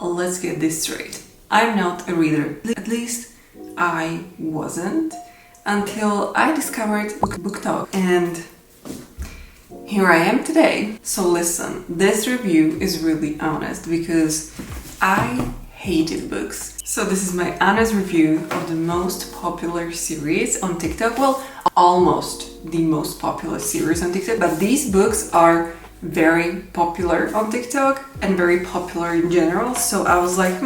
let's get this straight. I'm not a reader. At least I wasn't until I discovered BookTok, and here I am today. So listen, this review is really honest because I hated books. So this is my honest review of the most popular series on TikTok. Well, almost the most popular series on TikTok, but these books are very popular on TikTok and very popular in general. So I was like,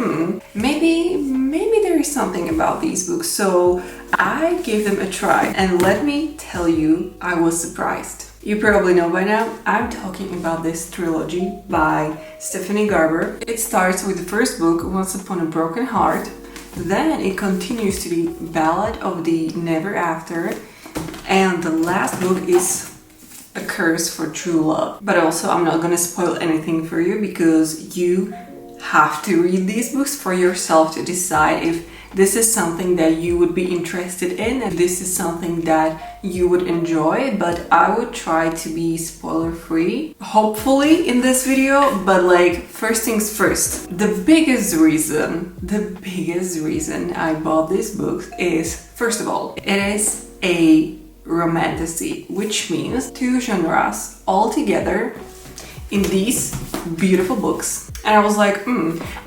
maybe there is something about these books. So I gave them a try, and let me tell you, I was surprised. You probably know by now, I'm talking about this trilogy by Stephanie Garber. It starts with the first book, Once Upon a Broken Heart. Then it continues to be Ballad of the Never After. And the last book is A Curse for True Love. But also, I'm not gonna spoil anything for you because you have to read these books for yourself to decide if this is something that you would be interested in and this is something that you would enjoy. But I would try to be spoiler free, hopefully, in this video. But like, first things first, the biggest reason I bought this book is, first of all, it is a romantasy, which means two genres all together in these beautiful books. And I was like,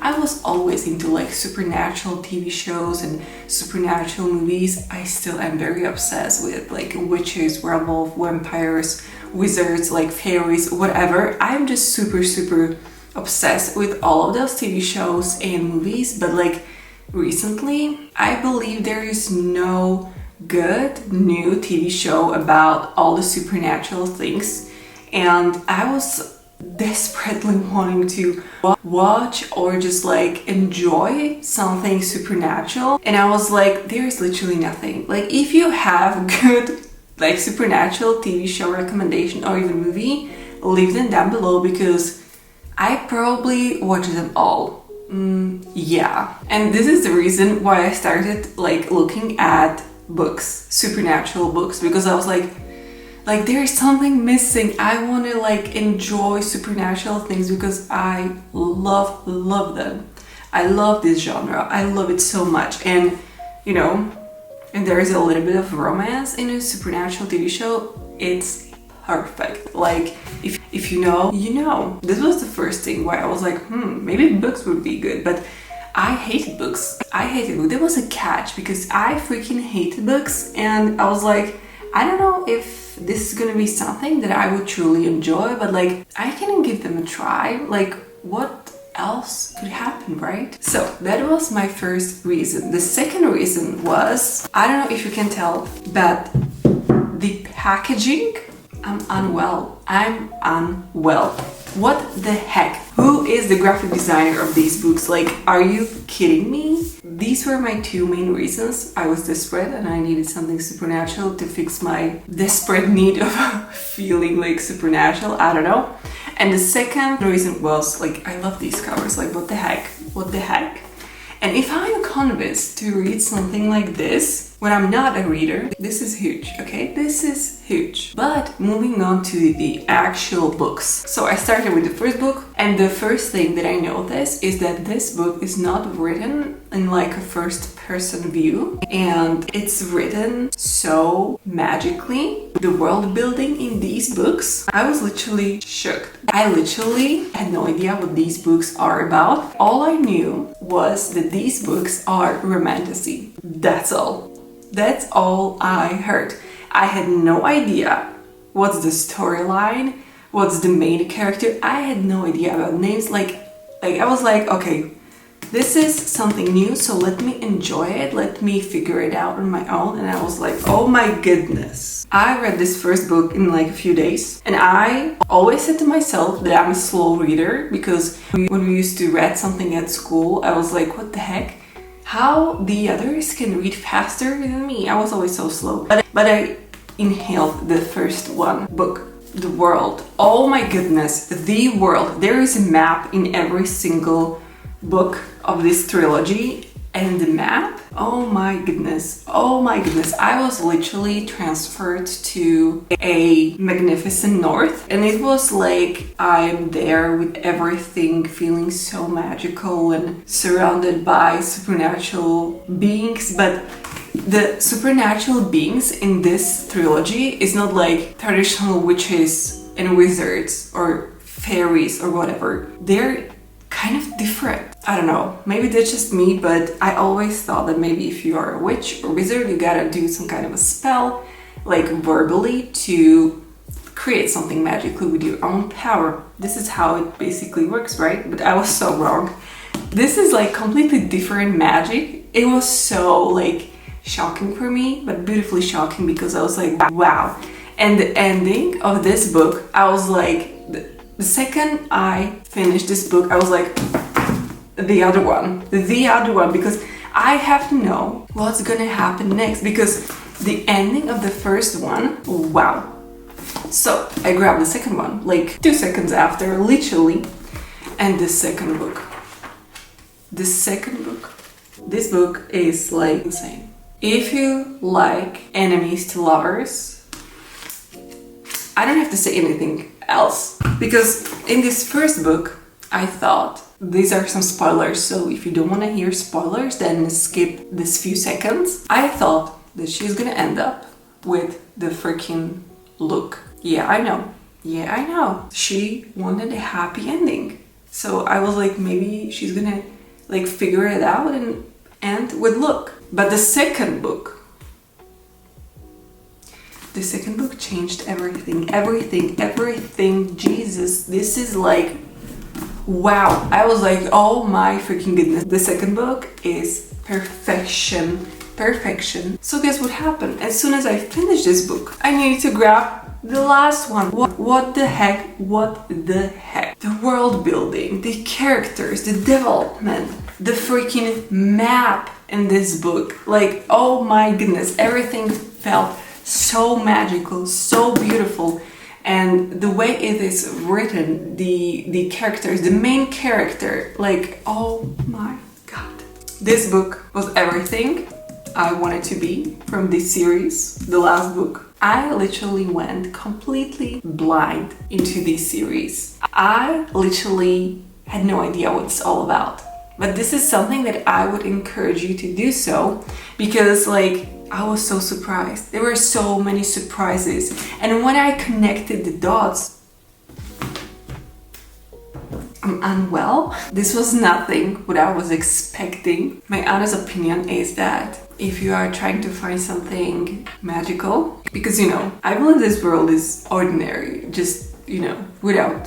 I was always into like supernatural TV shows and supernatural movies. I still am very obsessed with like witches, werewolves, vampires, wizards, like fairies, whatever. I'm just super obsessed with all of those TV shows and movies. But like recently, I believe there is no good new TV show about all the supernatural things, and I was desperately wanting to watch or just like enjoy something supernatural. And I was like, there is literally nothing. Like, if you have good like supernatural TV show recommendation or even movie, leave them down below because I probably watch them all. Yeah, and this is the reason why I started like looking at books, supernatural books, because I was like there is something missing. I want to like enjoy supernatural things because I love them. I love this genre. I love it so much. And you know, and there is a little bit of romance in a supernatural TV show. It's perfect. Like, if you know, you know. This was the first thing why I was like, maybe books would be good. But I hated books. There was a catch because I freaking hated books, and I was like, I don't know if this is gonna be something that I would truly enjoy, but like, I can give them a try. Like, what else could happen, right? So that was my first reason. The second reason was, I don't know if you can tell, but the packaging, I'm unwell. What the heck? Who is the graphic designer of these books? Like, are you kidding me? These were my two main reasons. I was desperate and I needed something supernatural to fix my desperate need of feeling like supernatural. I don't know. And the second reason was like, I love these covers. Like, what the heck? And if I'm convinced to read something like this when I'm not a reader, this is huge, okay? This is huge. But moving on to the actual books. So I started with the first book, and the first thing that I noticed is that this book is not written in like a first person view, and it's written so magically. The world building in these books, I was literally shocked. I literally had no idea what these books are about. All I knew was that these books are romantasy. That's all I heard. I had no idea what's the storyline, what's the main character. I had no idea about names. Like I was like, okay, this is something new, so let me enjoy it, let me figure it out on my own. And I was like, oh my goodness. I read this first book in like a few days, and I always said to myself that I'm a slow reader, because when we used to read something at school, I was like, what the heck? How the others can read faster than me? I was always so slow. But I inhaled the first book, The World. Oh my goodness, The World. There is a map in every single book of this trilogy. And the map, oh my goodness, I was literally transferred to a magnificent north, and it was like I'm there with everything feeling so magical and surrounded by supernatural beings. But the supernatural beings in this trilogy is not like traditional witches and wizards or fairies or whatever. They're kind of different. I don't know, maybe that's just me, but I always thought that maybe if you are a witch or wizard, you gotta do some kind of a spell, like verbally, to create something magically with your own power. This is how it basically works, right? But I was so wrong. This is like completely different magic. It was so like shocking for me, but beautifully shocking, because I was like, wow. And the ending of this book, I was like, the second I finished this book, I was like, the other one, because I have to know what's gonna happen next, because the ending of the first one, wow. So I grabbed the second one, like 2 seconds after, literally, and the second book. This book is like insane. If you like enemies to lovers, I don't have to say anything else, because in this first book, I thought these are some spoilers, so if you don't want to hear spoilers, then skip this few seconds. I thought that she's gonna end up with the freaking Luke. Yeah, I know. She wanted a happy ending. So I was like, maybe she's gonna like figure it out and end with Luke. But the second book changed everything. Jesus, this is like, wow. I was like, oh my freaking goodness. The second book is perfection. So guess what happened? As soon as I finished this book, I needed to grab the last one. What the heck? The world building, the characters, the development, the freaking map in this book. Like, oh my goodness, everything felt so magical, so beautiful. And the way it is written, the characters, the main character, like, oh my god. This book was everything I wanted to be from this series, the last book. I literally went completely blind into this series. I literally had no idea what it's all about. But this is something that I would encourage you to do so, because like, I was so surprised. There were so many surprises. And when I connected the dots, I'm unwell. This was nothing what I was expecting. My honest opinion is that if you are trying to find something magical, because I believe this world is ordinary, just, without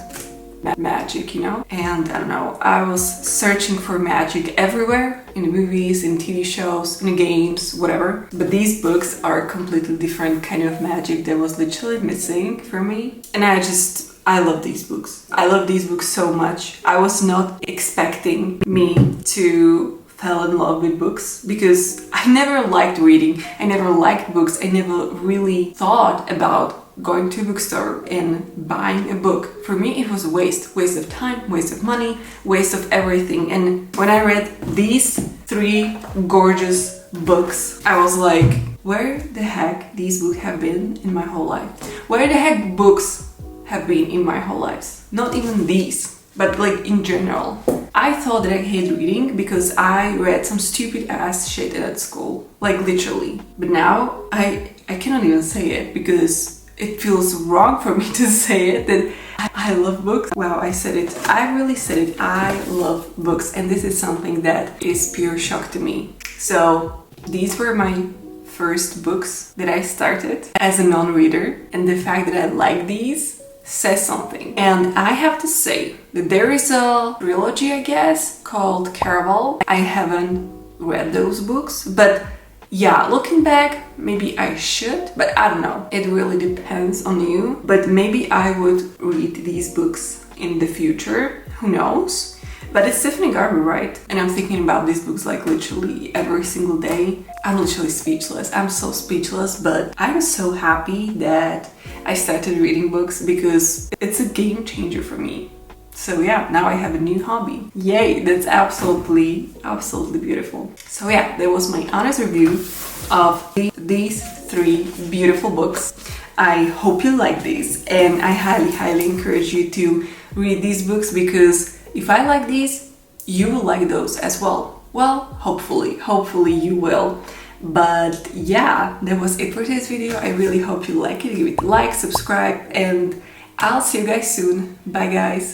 magic, and I don't know, I was searching for magic everywhere, in the movies, in TV shows, in the games, whatever, but these books are completely different kind of magic that was literally missing for me. And I love these books. I love these books so much. I was not expecting me to fall in love with books, because I never liked reading, I never liked books, I never really thought about going to a bookstore and buying a book. For me, it was a waste of time, waste of money, waste of everything. And when I read these 3 gorgeous books, I was like, where the heck these books have been in my whole life? Where the heck books have been in my whole life? Not even these, but like in general. I thought that I hate reading because I read some stupid ass shit at school, like literally. But now I cannot even say it, because it feels wrong for me to say it, that I love books. Wow, I said it. I really said it. I love books, and this is something that is pure shock to me. So these were my first books that I started as a non-reader, and the fact that I like these says something. And I have to say that there is a trilogy, I guess, called Caraval. I haven't read those books, but yeah, looking back, maybe I should, but I don't know. It really depends on you. But maybe I would read these books in the future. Who knows? But it's definitely gonna be right. And I'm thinking about these books like literally every single day. I'm literally speechless. I'm so speechless, but I'm so happy that I started reading books, because it's a game changer for me. So yeah, now I have a new hobby. Yay, that's absolutely beautiful. So yeah, that was my honest review of these 3 beautiful books. I hope you like these, and I highly encourage you to read these books, because if I like these, you will like those as well. Well, hopefully you will. But yeah, that was it for today's video. I really hope you like it. Give it a like, subscribe, and I'll see you guys soon. Bye guys!